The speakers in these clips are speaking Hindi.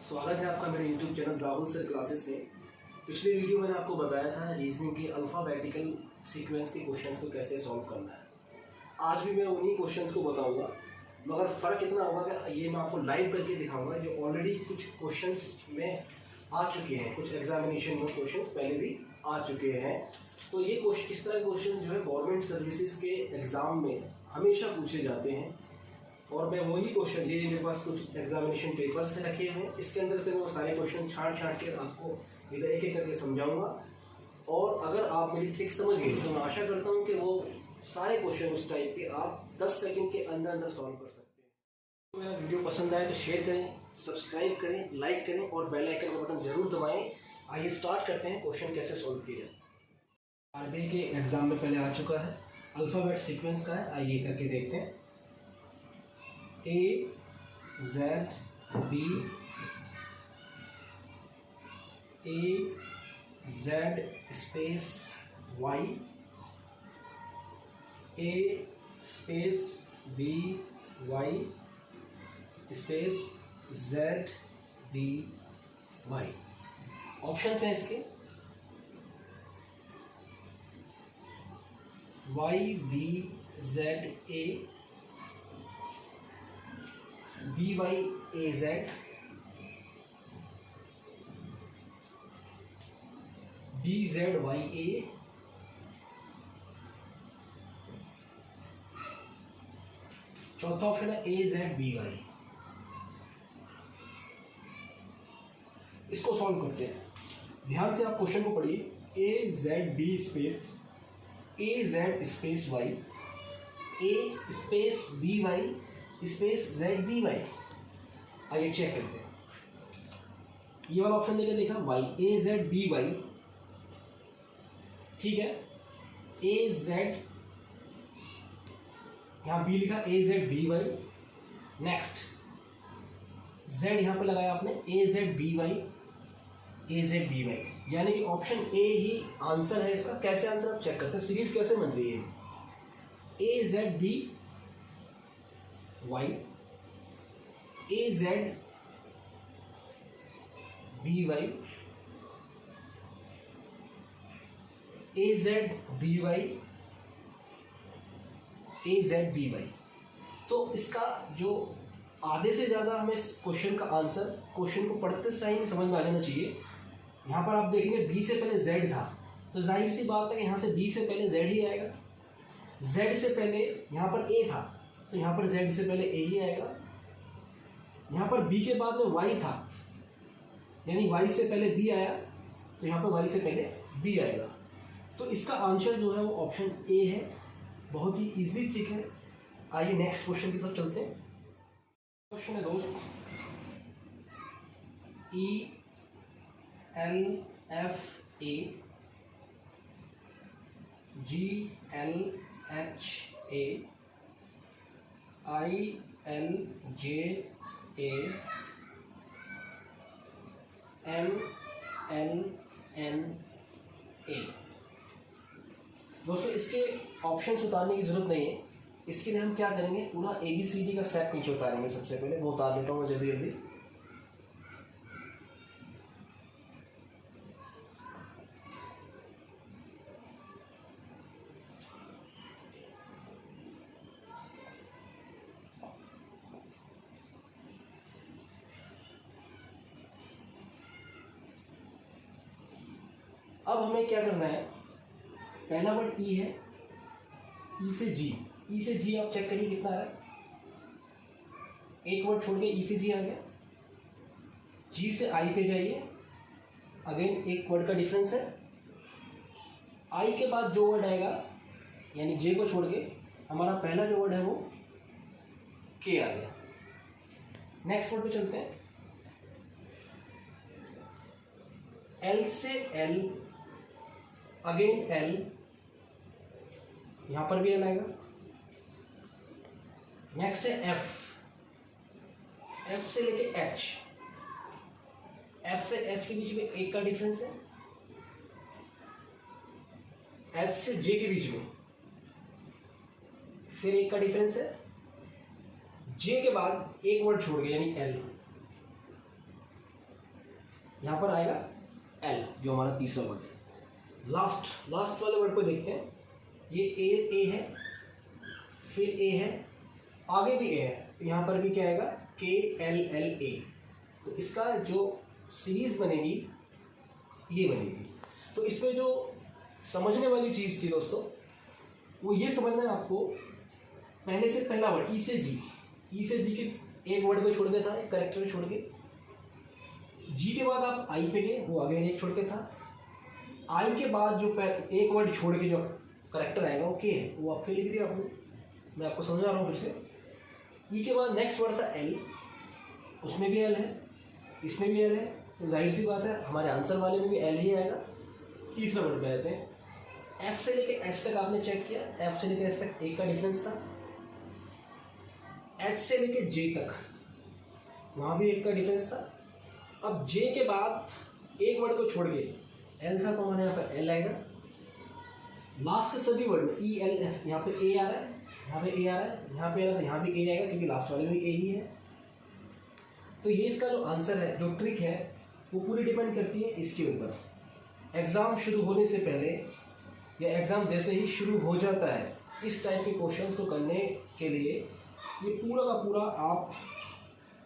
स्वागत है आपका मेरे YouTube channel Rahul sir classes में। पिछले वीडियो में मैंने आपको बताया था रीजनिंग के अल्फ़ाबेटिकल सीक्वेंस के क्वेश्चंस को कैसे सॉल्व करना है। आज भी मैं उन्हीं क्वेश्चंस को बताऊंगा, मगर फ़र्क इतना होगा कि ये मैं आपको लाइव करके दिखाऊंगा जो ऑलरेडी कुछ क्वेश्चंस में आ चुके हैं, कुछ एग्जामिनेशन में क्वेश्चंस पहले भी आ चुके हैं। तो ये क्वेश्चन, इस तरह के क्वेश्चन जो है गवर्नमेंट सर्विसेज के एग्ज़ाम में हमेशा पूछे जाते हैं और मैं वही क्वेश्चन, ये मेरे पास कुछ एग्जामिनेशन पेपर्स से रखे हैं, इसके अंदर से मैं वो सारे क्वेश्चन छाँट के आपको इधर एक एक करके समझाऊंगा। और अगर आप मेरी ट्रिक समझ गए तो मैं आशा करता हूँ कि वो सारे क्वेश्चन उस टाइप के आप 10 सेकंड के अंदर सॉल्व कर सकते हैं। तो मेरा वीडियो पसंद आए तो शेयर करें, सब्सक्राइब करें, लाइक करें और बेल आइकन का बटन जरूर दबाएं। आइए स्टार्ट करते हैं क्वेश्चन कैसे सॉल्व किया जाए। आरबीआई के एग्जाम में पहले आ चुका है, अल्फ़ाबेट सीक्वेंस का है, आइए करके देखते हैं। A Z B A Z space Y A space B Y space Z B Y। Options हैं इसके Y B Z A BY AZ BZYA चौथा ऑप्शन है AZBY। इसको सॉल्व करते हैं, ध्यान से आप क्वेश्चन को पढ़िए। AZB space AZ space Y A space BY space ZBY। आइए चेक करते हैं। ये वाला ऑप्शन लेकर देखा Y AZBY, ठीक है। AZ यहाँ B लिखा AZBY, नेक्स्ट Z यहाँ पे लगाया आपने AZBY AZBY, यानी कि ऑप्शन ए ही आंसर है इसका। कैसे आंसर आप चेक करते हैं, सीरीज कैसे बन रही है। AZBY AZBY AZBY। तो इसका जो आधे से ज़्यादा हमें क्वेश्चन का आंसर क्वेश्चन को पढ़ते टाइम समझ में आ जाना चाहिए। यहाँ पर आप देखेंगे B से पहले Z था, तो जाहिर सी बात है कि यहाँ से B से पहले Z ही आएगा। Z से पहले यहाँ पर A था, तो यहाँ पर Z से पहले A ही आएगा। यहाँ पर B के बाद में Y था, यानी Y से पहले B आया, तो यहाँ पर Y से पहले B आएगा। तो इसका आंसर जो है वो ऑप्शन ए है। बहुत ही इजी ट्रिक है। आइए नेक्स्ट क्वेश्चन की तरफ चलते हैं। क्वेश्चन है दोस्त, ELFA GLHA ILJA MNNA। दोस्तों इसके ऑप्शंस उतारने की जरूरत नहीं है, इसके लिए हम क्या करेंगे, पूरा ABCD का सेट नीचे उतारेंगे। सबसे पहले वो उतार देता हूँ मैं जल्दी जल्दी। अब हमें क्या करना है, पहला वर्ड ई है, ई से जी, ई से जी आप चेक करिए कितना आ रहा है। एक वर्ड छोड़ के ई से जी आ गया। जी से आई पे जाइए, अगेन एक वर्ड का डिफरेंस है। आई के बाद जो वर्ड आएगा, यानी जे को छोड़ के हमारा पहला जो वर्ड है वो के आ गया। नेक्स्ट वर्ड पे चलते हैं। एल से एल, अगेन एल, यहां पर भी एल आएगा। नेक्स्ट है एफ, एफ से लेके एच, एफ से एच के बीच में एक का डिफरेंस है। एच से जे के बीच में फिर एक का डिफरेंस है। जे के बाद एक वर्ड छोड़ गया यानी एल। यहाँ पर आएगा एल, जो हमारा तीसरा वर्ड है। लास्ट वाले वर्ड को देखते हैं। ये ए है, फिर ए है, आगे भी ए है, तो यहाँ पर भी क्या आएगा KLLA। तो इसका जो सीरीज बनेगी ये बनेगी। तो इसमें जो समझने वाली चीज़ थी दोस्तों, वो ये समझना है आपको, पहले से पहला वर्ड ई से जी के एक वर्ड को छोड़ के था, एक करेक्टर को छोड़ के। जी के बाद आप आई पे गए, वो आगे एक छोड़ के था। आई के बाद जो एक वर्ड छोड़ के जो करेक्टर आएगा वो के है, वो आपके लिख दिया आपने, मैं आपको समझा रहा हूँ फिर से। ई के बाद नेक्स्ट वर्ड था एल, उसमें भी एल है, इसमें भी एल है, तो जाहिर सी बात है हमारे आंसर वाले में भी एल ही आएगा। तीसरा वर्ड पे आते हैं। एफ से लेके एस तक आपने चेक किया, एफ से लेके एस तक एक का डिफरेंस था। एच से लेके जे तक वहाँ भी एक का डिफरेंस था। अब जे के बाद एक वर्ड को छोड़ के एल था, तो हमारे यहाँ पर एल आएगा। लास्ट के सभी वर्ड में ELF, यहाँ पे ए आ रहा है, यहाँ पे ए आ रहा है, यहाँ पे आ रहा है, तो यहाँ भी ए आएगा, क्योंकि लास्ट वाले में भी ए ही है। तो ये इसका जो आंसर है, जो ट्रिक है, वो पूरी डिपेंड करती है इसके ऊपर। एग्ज़ाम शुरू होने से पहले या एग्ज़ाम जैसे ही शुरू हो जाता है, इस टाइप के क्वेश्चंस को करने के लिए ये पूरा का पूरा आप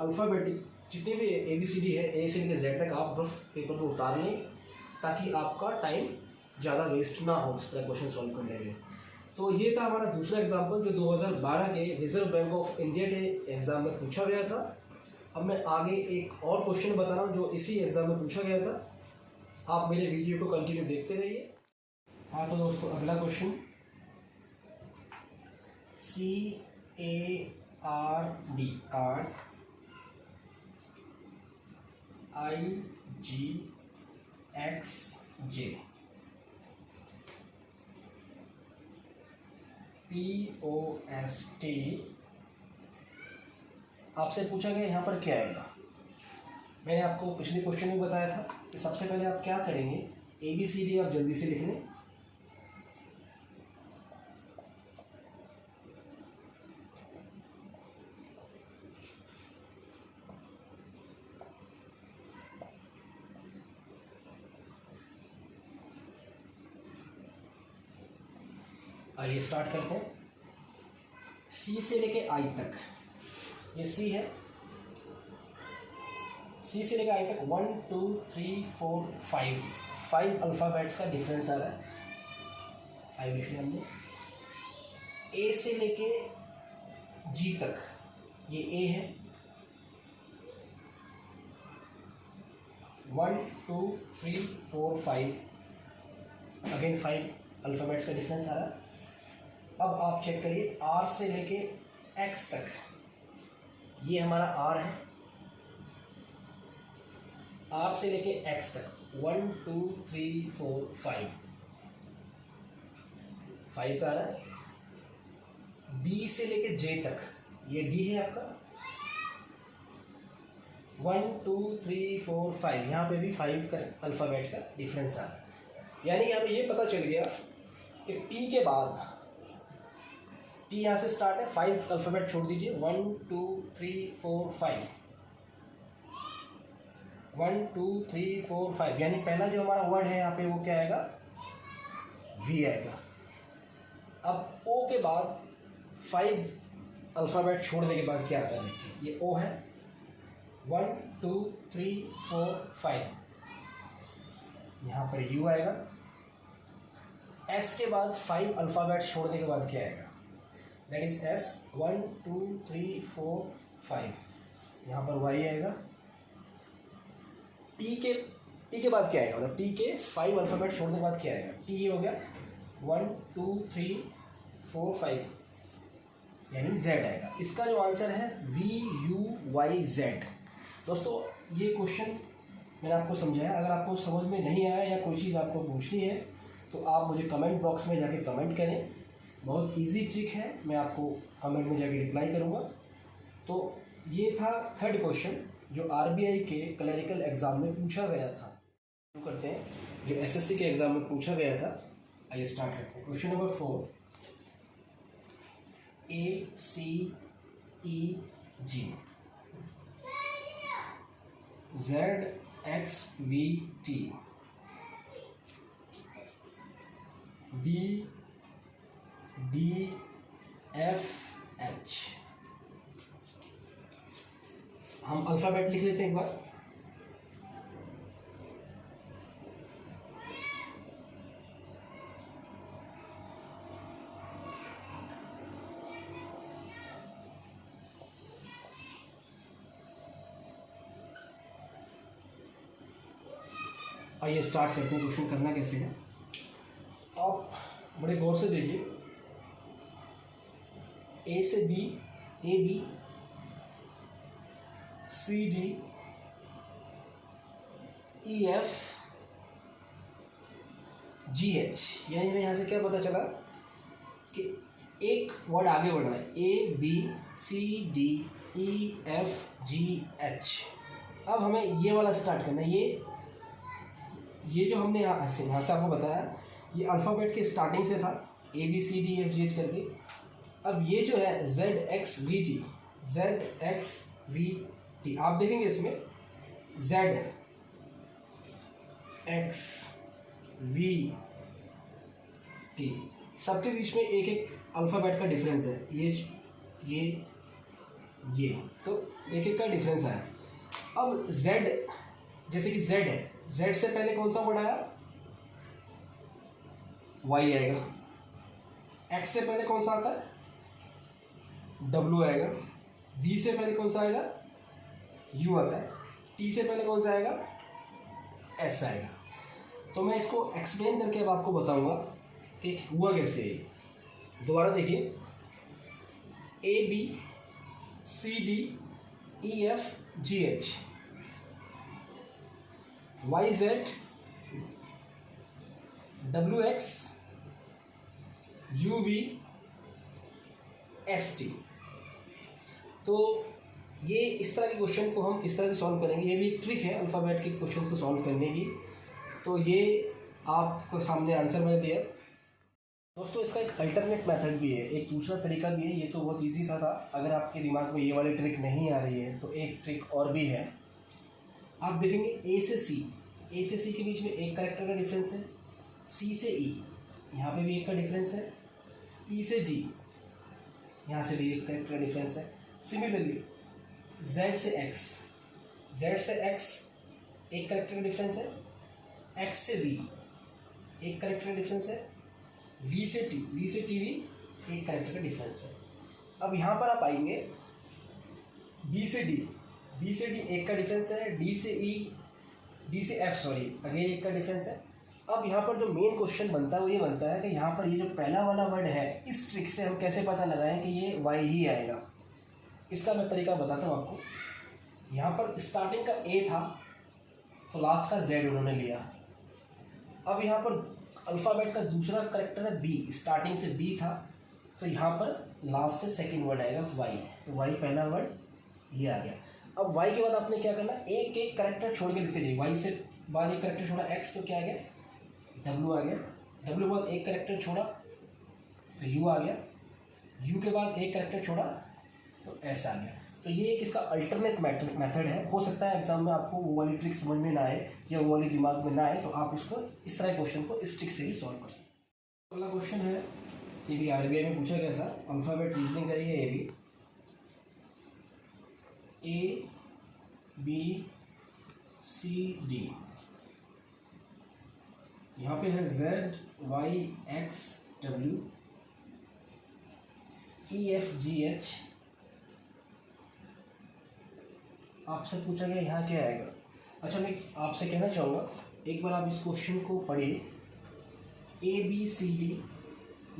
अल्फ़ाबेटिक जितने भी ABCD है, A से लेकर Z तक आप रफ पेपर पर उतार लें, ताकि आपका टाइम ज़्यादा वेस्ट ना हो इस तरह क्वेश्चन सॉल्व करने में। तो ये था हमारा दूसरा एग्जाम्पल, जो 2012 के रिजर्व बैंक ऑफ इंडिया के एग्ज़ाम में पूछा गया था। अब मैं आगे एक और क्वेश्चन बता रहा हूँ जो इसी एग्ज़ाम में पूछा गया था। आप मेरे वीडियो को कंटिन्यू देखते रहिए। हाँ तो दोस्तों, अगला question CARD, card, IGXJ, POST आपसे पूछा गया यहाँ पर क्या आएगा। मैंने आपको पिछले क्वेश्चन में बताया था कि सबसे पहले आप क्या करेंगे, ABCD आप जल्दी से लिख लें। आइए स्टार्ट करते हैं। C से लेके I तक, ये C है। C से लेके I तक 1 2 3 4 5 अल्फ़ाबेट्स का डिफरेंस आ रहा है। 5 लिख लिया हमने। A से लेके G तक, ये A है। 1 2 3 4 5, अगेन 5 अल्फ़ाबेट्स का डिफरेंस आ रहा है। अब आप चेक करिए R से लेके X तक, ये हमारा R है। R से लेके X तक 1 2 3 4 5 का आ रहा है। B से लेके J तक, ये D है आपका। 1 2 3 4 5, यहाँ पे भी 5 का अल्फ़ाबेट का डिफरेंस आ रहा है। यानी हमें ये पता चल गया कि P के बाद, T यहाँ से स्टार्ट है, 5 अल्फ़ाबेट छोड़ दीजिए, 1 2 3 4 5, 1 2 3 4 5, यानी पहला जो हमारा वर्ड है यहाँ पे वो क्या आएगा, V आएगा। अब O के बाद 5 अल्फ़ाबेट छोड़ने के बाद क्या आता है, ये O है। 1 2 3 4 5, यहाँ पर U आएगा। S के बाद 5 अल्फ़ाबेट छोड़ने के बाद क्या आएगा, दैट इज S। 1 2 3 4 5, यहाँ पर Y आएगा। T के बाद क्या आएगा, मतलब T के 5 अल्फ़ाबेट छोड़ने के बाद क्या आएगा, T हो गया। 1 2 3 4 5, यानी Z आएगा। इसका जो आंसर है VUYZ। दोस्तों ये क्वेश्चन मैंने आपको समझाया। अगर आपको समझ में नहीं आया या कोई चीज़ आपको पूछनी है तो आप मुझे कमेंट बॉक्स में जाके कमेंट करें। बहुत इजी ट्रिक है, मैं आपको कमेंट में जाके रिप्लाई करूँगा। तो ये था थर्ड क्वेश्चन जो RBI के क्लरिकल एग्ज़ाम में पूछा गया था। शुरू करते हैं जो SSC के एग्ज़ाम में पूछा गया था। आइए स्टार्ट करते हैं। Question number 4, ACEG, Z X V T, B D F H. हम अल्फ़ाबेट लिख लेते हैं एक बार। आइए स्टार्ट करते हैं। क्वेश्चन करना कैसे है, आप बड़े गौर से देखिए। ए से B, A B, C D, E F, G H. यानी हमें यहाँ से क्या पता चला कि एक वर्ड आगे बढ़ रहा है, A B C D E F G H. अब हमें ये वाला स्टार्ट करना है। ये जो हमने यहाँ से आपको बताया, ये अल्फ़ाबेट के स्टार्टिंग से था, A B C D F G H करके। अब ये जो है Z X V T, Z X V T, आप देखेंगे इसमें जेड एक्स वी टी, सबके बीच में एक एक अल्फ़ाबेट का डिफरेंस है। ये तो एक एक का डिफरेंस आया। अब जेड, जैसे कि जेड है, जेड से पहले कौन सा वर्ड आया, वाई आएगा। एक्स से पहले कौन सा आता है, डब्ल्यू आएगा। वी से पहले कौन सा आएगा, यू आता है। टी से पहले कौन सा आएगा, एस आएगा। तो मैं इसको एक्सप्लेन करके अब आपको बताऊंगा कि हुआ कैसे है। दोबारा देखिए, A B C D E F G H, Y Z W X U V S T. तो ये इस तरह के क्वेश्चन को हम इस तरह से सॉल्व करेंगे। ये भी एक ट्रिक है अल्फ़ाबेट के क्वेश्चन को सॉल्व करने की। तो ये आपको सामने आंसर मैंने दिया। दोस्तों, इसका एक अल्टरनेट मेथड भी है, एक दूसरा तरीका भी है। ये तो बहुत इजी था। अगर आपके दिमाग में ये वाली ट्रिक नहीं आ रही है तो एक ट्रिक और भी है। आप देखेंगे ए से सी के बीच में एक कैरेक्टर का डिफरेंस है। सी से ई, यहाँ पे भी एक का डिफरेंस है। ई से जी, यहाँ से भी एक कैरेक्टर का डिफरेंस है। सिमिलरली जेड से एक्स एक कैरेक्टर का डिफरेंस है। एक्स से वी एक कैरेक्टर का डिफरेंस है। वी से टी भी एक कैरेक्टर का डिफरेंस है। अब यहाँ पर आप आएंगे बी से डी एक का डिफरेंस है। डी से एफ अगेन एक का डिफरेंस है। अब यहाँ पर जो मेन क्वेश्चन बनता है वो ये बनता है कि यहाँ पर ये जो पहला वाला वर्ड है, इस ट्रिक से हम कैसे पता लगाएं कि ये वाई ही आएगा। इसका मैं तरीका बताता हूँ आपको। यहाँ पर स्टार्टिंग का ए था तो लास्ट का जेड उन्होंने लिया। अब यहाँ पर अल्फ़ाबेट का दूसरा करेक्टर है बी, स्टार्टिंग से बी था तो यहाँ पर लास्ट से सेकंड वर्ड आएगा वाई। तो वाई पहला वर्ड ये आ गया। अब वाई के बाद आपने क्या करना, एक एक करेक्टर छोड़ के लिखते जाइए। वाई से बाद एक करेक्टर छोड़ा, एक्स तो क्या आ गया, डब्ल्यू आ गया। डब्ल्यू के बाद एक करेक्टर छोड़ा तो यू आ गया। यू के बाद एक करेक्टर छोड़ा तो एस आ गया। तो ये एक इसका अल्टरनेट मेथड है। हो सकता है एग्जाम में आपको वो वाली ट्रिक समझ में ना आए या वो वाली दिमाग में ना आए, तो आप इसको इस तरह क्वेश्चन को इस ट्रिक से भी सॉल्व कर सकते हैं। अगला क्वेश्चन है, ये भी आरबीआई में पूछा गया था, अल्फ़ाबेट रीजनिंग का ही है। ये भी ए बी सी डी, यहाँ पे है Z Y X W E F G H. आपसे पूछा गया यहाँ क्या आएगा। अच्छा, मैं आपसे कहना चाहूँगा एक बार आप इस क्वेश्चन को पढ़िए। ए बी सी डी,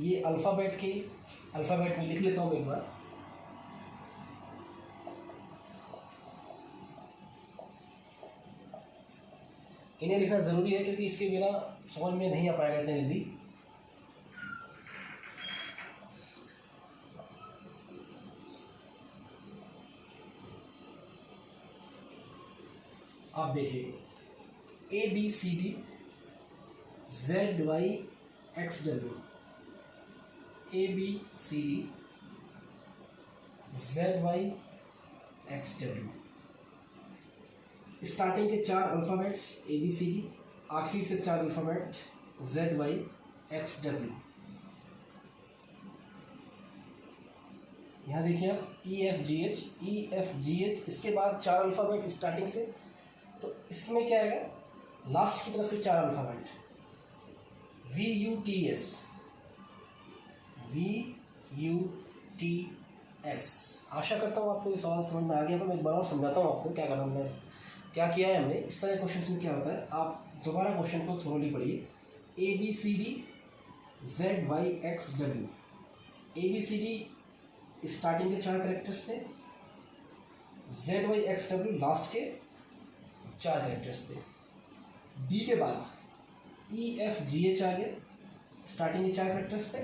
ये अल्फ़ाबेट में लिख लेता हूँ एक बार। इन्हें लिखना ज़रूरी है क्योंकि इसके बिना समझ में नहीं आ पाएगा इतनी जल्दी। आप देखिए A B C D Z Y X W, A B C D Z Y X W. Starting के 4 अल्फ़ाबेट्स ABCD, आखिर से 4 अल्फ़ाबेट ZYXW। यहाँ देखिए आप EFGH, इसके बाद 4 अल्फ़ाबेट स्टार्टिंग से, तो इसमें क्या आएगा, लास्ट की तरफ से 4 अल्फ़ाबेट VUTS। आशा करता हूँ आपको ये सवाल समझ में आ गया। तो मैं एक बार और समझाता हूँ आपको क्या करना हमने, क्या किया है हमने। इस तरह क्वेश्चन में क्या होता है, आप दोबारा क्वेश्चन को थोड़ी पढ़िए। ABCD ZYXW, ABCD स्टार्टिंग के 4 कैरेक्टर्स थे, ZYXW लास्ट के 4 कैरेक्टर्स थे। B के बाद EFGH आ गए, स्टार्टिंग के 4 कैरेक्टर्स थे।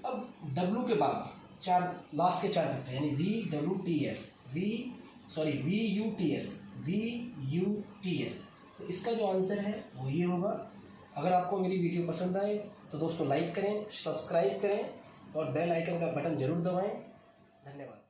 अब W के बाद 4 लास्ट के 4 कैरेक्टर यानी VUTS। तो इसका जो आंसर है वो ये होगा। अगर आपको मेरी वीडियो पसंद आए तो दोस्तों लाइक करें, सब्सक्राइब करें और बेल आइकन का बटन जरूर दबाएं। धन्यवाद।